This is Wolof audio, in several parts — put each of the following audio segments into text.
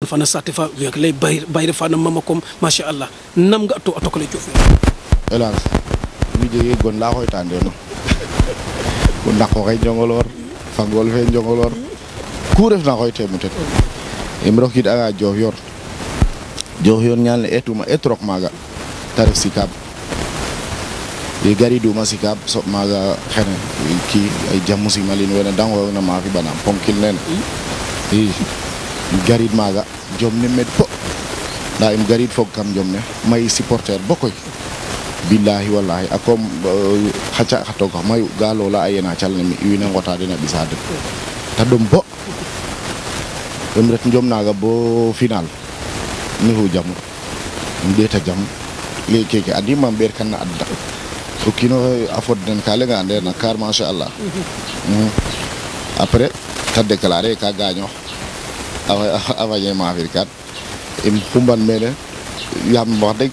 fana sate fa wiyak lay bayre fana mama kom masha Allah nam nga to ko lay jof hélas mi jege gon la koy tande no ko ndako kay jongolor fangol fe jongolor ku ref na koy temutet imrokid aga jof yor ñal etuma etrok maga tarif sikab e gari duma sikab so maga xene ki ay jamu si malin wona dango na ma fi banam ponkil nen garid maga jomne med fo da im garid fo kam jomne may supporter bokoy billahi wallahi akom hacha hato ko mayu galo la ayena calne mi wina ngota dina bisade ta dum bo dem ret jomnaga bo final ni hu jamu ndeta jam le keke adi mam ber kan adda o kino afod den kale ga nder na car masha Allah après ta déclarer ka gaño avañe ma afrikat im xumban mene yam wax deg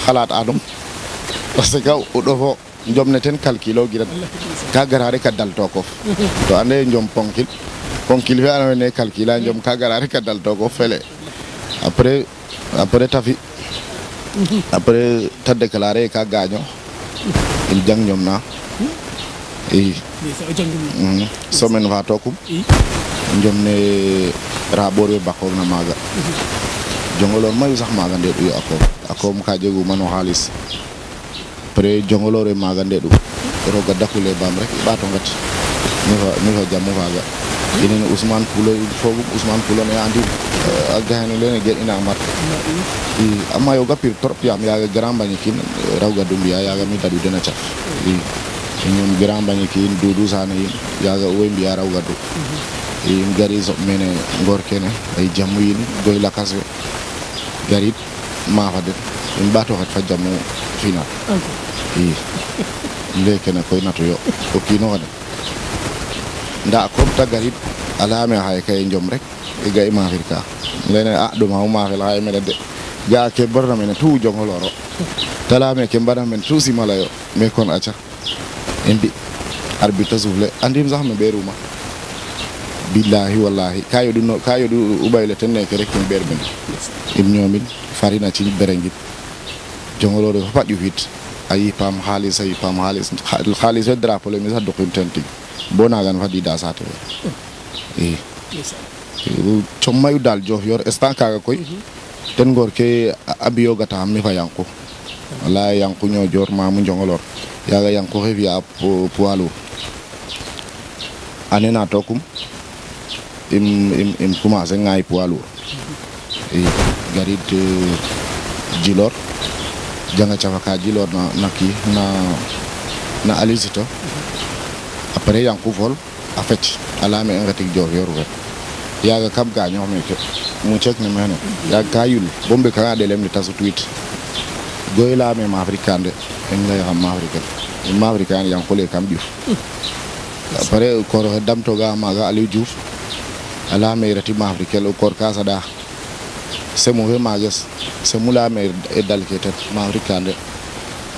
xalaat adum parce que o do fo jomne ten calculo giran ka garare ka dal tokof to ande jom ponkil fe ando ne calcula jom ka garare ka dal tokof fele après tafi après ta déclarer ka gaño il jang ñom na semaine va tokum ñom ne rabore bakko na maga jongolor mayu sax maga ndedu yo akom ka jegu mano xaliss après jongolore maga ndedu roga dakule bam rek bato ngat ni fa jamu faga inen Ousmane Poulo ne andi agahane lene gel ina mat amma yo gapir trop yam yaga grand banyikin rawga dumbiya yaga mi dadu dena ca ñom grand banyikin dudu sana yin yaga way mbiya rawga du gari so mene ngor kene ay jamu yin goy lakas garit ma fa de en bato xat fa jamu final leke na koy natu yo o kino wada nda ko ta garit ala me hay kay njom rek e gay ma afrika lene do ma fa la me de ga ke borna men tu jongoloro tala me ke mbara men tu si malayo me kon acha endi arbitre soufle andim sax me beruma billahi wallahi kayo du ubayle ten nek rek en berben im ñomin farina ci berengi jongoloro fa padi fit ay pam khalis drapeau le mi sa do tenti bona gan fa di da sate chommayu dal jof yor instant kaga koy ten ngor ke abiyo gata mi fa yanku wala yanku ñoo jor ma mu jongolor yaga yanku xefiya poalo anena tokum im commencé ngay poalo garit jilor janga chafaka jilor na alisito après yanku vol a fecc ala me ngatik jof yor rek yaga kam ga ñoo meke mu cek ne mene yaga kayul bombe ka de lem li tasu tweet goy la me africain de en lay xam africain yang ko le kam diouf après ko dam to ga maga ali diouf ala me rati africain o kor ka sada c'est mauvais magas c'est mula me dal ke tet africain de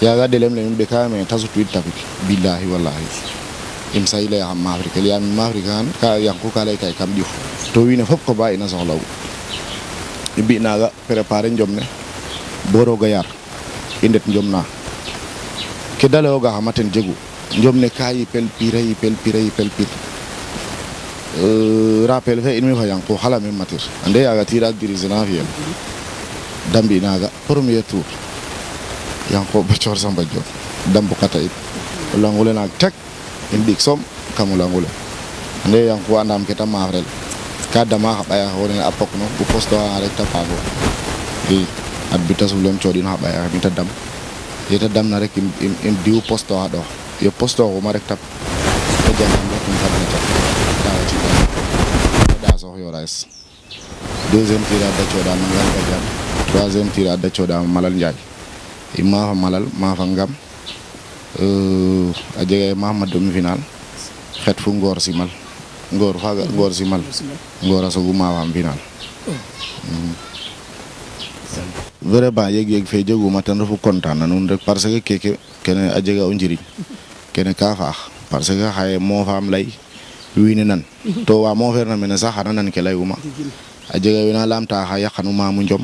yaga de lem le be ka me tasu tweet tapik billahi wallahi im say lay xam africain ya mi africain ka yang ko ka lay kay kam diouf to wina fop ko ba ina soxlaw ibi naga préparer njomne boro ga yar indet njomna ke dalo ga xamaten jegu njomne kay pel pire rappel fe in mi fa yanko hala mi matir ande yaga tira dirigeant fiel dambi naga premier tour yanko be chor samba jot dambu kata it langule nak tek indik som kamula ngule ande yanko andam keta mafrel kada ma habaya hore apokno bu posto rek ta pago arbitra sulem chodin habaya mi tadam yeta dam na rek im diu posto do yo posto ko ma rek tap ko jam rek mi fadna ta dawa ci da so yo rais deuxième tirade da choda mangal gajan troisième tirade da choda malal njaay imma fa malal ma fa ngam a jege Mahamad demi final xet fu ngor simal ngor faga ngor simal ngor asogu ma fa final vraiment yeg fe joguma tan refu content na nun rek parce que keke kene a jega o njiriñ kene ka faax parce que xaye mo faam lay wiine nan to wa mo fer na mene sax xana nan ke layuma a jega wena lamta xa yaqanu mamu njom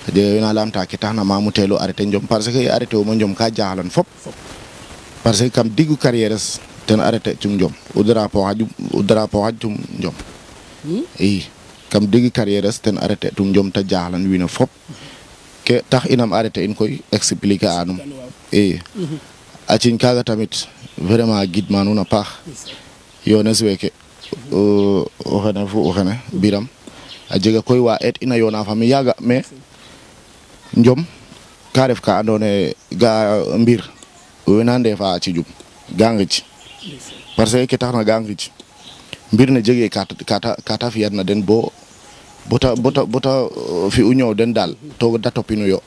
a jega wena lamta ke taxna mamu telo arrêter njom parce que arrêter uma njom ka jaxlan fop parce que kam digu carrière ten arrêter cum njom o drapeau xajum njom i kam digu carrière ten arrêter tum njom ta jaxlan wiin we fop ke tax inam arrêter in koy expliquer anum i a ciñ kaga tamit vraiment gidma nuun a paax yones weke o xene fu o xene Biram a jega koy wa et ina yona fami yaga mais njom ka ref ka andona ye ga mbir wena ndefa a cijum ga ngij parce que ke taxna ga ngij mbir ne jege kata fiyat na den bota fi u ñoow den daal to da topinu yo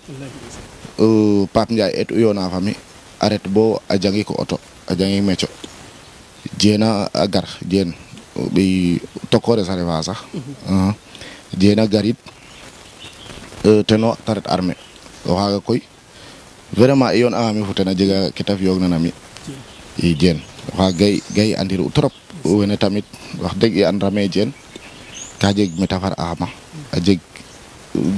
Pape Ndiaye et u yona fami arrête bo a jangi ko auto a jangi meco jena a gar jen ɓi tokore sa refa sax jena garit teno ta ret armée o xaga koy vraiment i yoon ami fo ten a jega ke ta fiyoog na mi i jen o xaga gay andiru trop wene tamit wax deg i andrame jen ka jeg meta far ama a jeg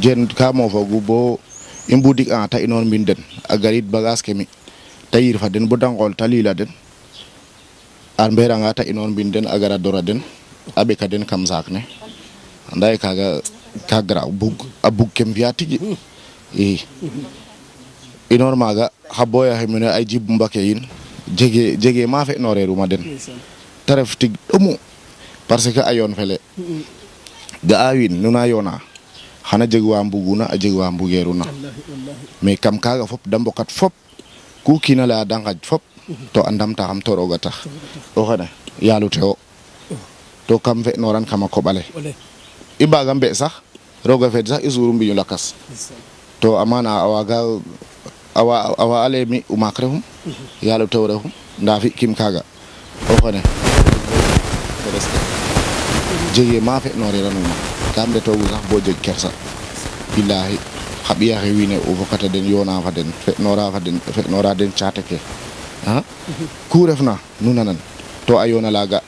jen ka mofogu bo i mbudik a ta inoor mbin den a garit bagage ke mi ta yir fa den bo da ngool ta lila den a mberanga ta inoor mbin den a gara dora den a ɓeka den kam saak ne anda ye kaga ka graw a bug kem fiya tigi i inoor maaga xa boya xe mene ay jib mbake yin jege ma fe nooreruma den te ref tig ɗomu parce que a yoon fele ga'a wiin nuna yoona xana jeg wa mbuguna a jeg wa mbugeruna mais kam kaga fop da mbokat fop ku kiina leya da ngaj fop to a ndamta xam to roga tax o xene yalu te o to kam fe noran kama koɓale i mbaga mbe sax roga feed sax i suru mbiñu lakas to amana a wa ale mi o maak refum yalu tew refum nda fi kim kaga o xene jege ma fe noreranuma kam retogu sax bo jeg kersa bilahi xa ɓiyaxe wiin we o fokata den yoona fa den fe'nora den caate ke ku refna nu nanan to a yoona laga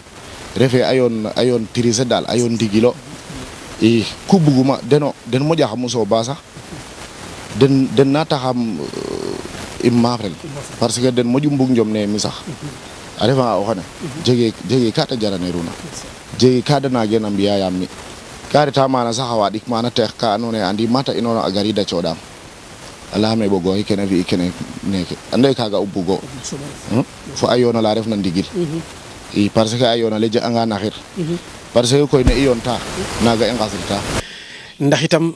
refe a yoon triser dal a yoon ndigilo i ku buguma den moƴaxam o sooba sax den na taxam im maafrel parce que den moƴu mbug njom ne mi sax a refa o xane jege ka ta jaraneruna jege ka dana gen a mbiya yaam mi ka reta mana sax a waɗik mana teex ka andoona yee andi mata inoona a garida coɗaam a layame ɓogoxi kene fi kene neke ande kaga o bugo fo a yoona la refna ndigil i parce que a yoona le jeg'anga naxir parce que koy ne i yoonta naga i ngasrita ndax itam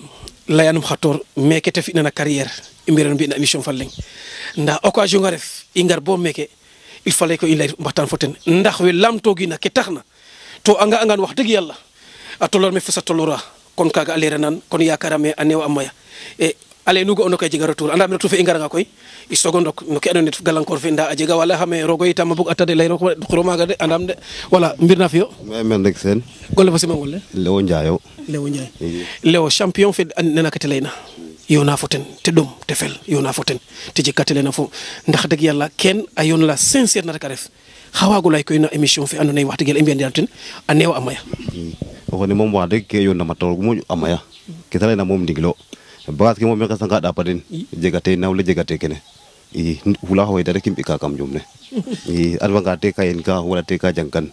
leyanum xator meke te fi'na na carrière i mbiran mbi'na émission fa leŋ nda occasion nga ref i ngar bo meke il fallait que i lay mbaxtaan fo ten ndax we lamtogina ke taxna to a nga'angan wax dëgg yàlla a tolor me fesa tolora kon kaga a lera nan kon yakarame a neew a maya e ale nu ga'ona koy a jega retour anda me retour fe i ngaranga koy i sogo ndok no ke andoona yee galankor fe nda a jega wala xame rogo itam a bug a tade layro xuro maaga de andam de wala mbir na fiyo men rek sen golle fo simangol le Léo Ndiayo Léo Ndiaye Léo champion fe nena ke te layna yona fo ten te ɗom te fel yona fo ten te jeg ka te layna fo ndax dëgg yàlla kenn a yoon la sincère na rek a ref xa waago lay koy na émission fe andoona yee wax dëgg yàlla i mbi'andiran ten a neew a maya o xone moom wax dëgg ke yoon na ma toor moƴu a maya ke ta layna moom ndigilo bagage ke moom i nqesanga ɗapa den jegate nawle jegate kene i fula xoyta rek i mbi'ka kam njum ne i a refanga te ka yen ka wala te ka jang kan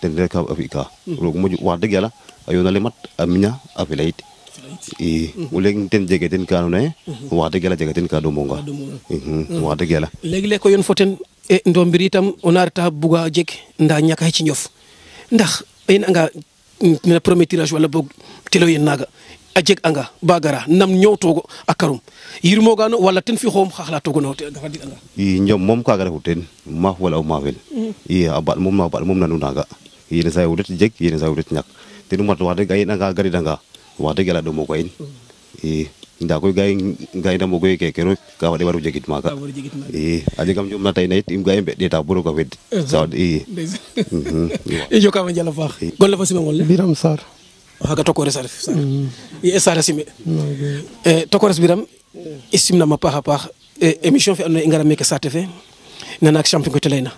ten rek a fi'ka roog moƴu wax dëgg yàlla a yoona le mat a miña a fela yit i o leŋ ten jege ten ka andoona yee wax dëgg yàlla jega ten ka ɗomonga wax dëgg yàlla léegi-léeg ko yoon fo ten ndo mbir itam o na reta buga jeg nda ñaka ci njof ndax in anga na premier tirage wala boog telo yen naga a jeg anga ba gara nam ñoowtogo a karum yirmogano wala ten fi xoom xaxlatogo no gafadik anga i njom moom kaga refu teen maaf wala o maafel i a baɗ moom nanu naga yene sa o ret jeg yene sa o ret ñak ten mat wax deg a yenanga garidanga wax deg yàlla ɗomo ko in i nda koy ga i ndamogoye keke rek ka faɗe waru jegit maaga i a jegam jom na tayna yit im ga i mbe ɗeta bo roga fed sa i i jokama njala paax golle fo simangol le Biram Sarr o xaga tokores a ref ye Sarr a sime tokores Biram i simnama paax a paax émission fe andoona yee i ngara meke saate fe nana ak champion ke te layna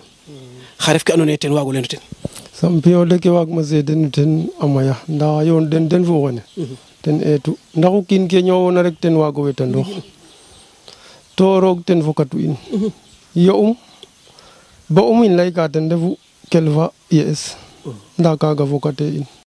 xa ref ke andoona yee ten waago layno ten champion de ke waagma seede ten a maya ndaa yoon den fo xene ten eetu ndax o kiin ke ñoowoona rek ten waago wetandoox to roog ten fokatu in yo'um ba'um in layka ten refu kilifa ye'es ndaa kaaga fokatee in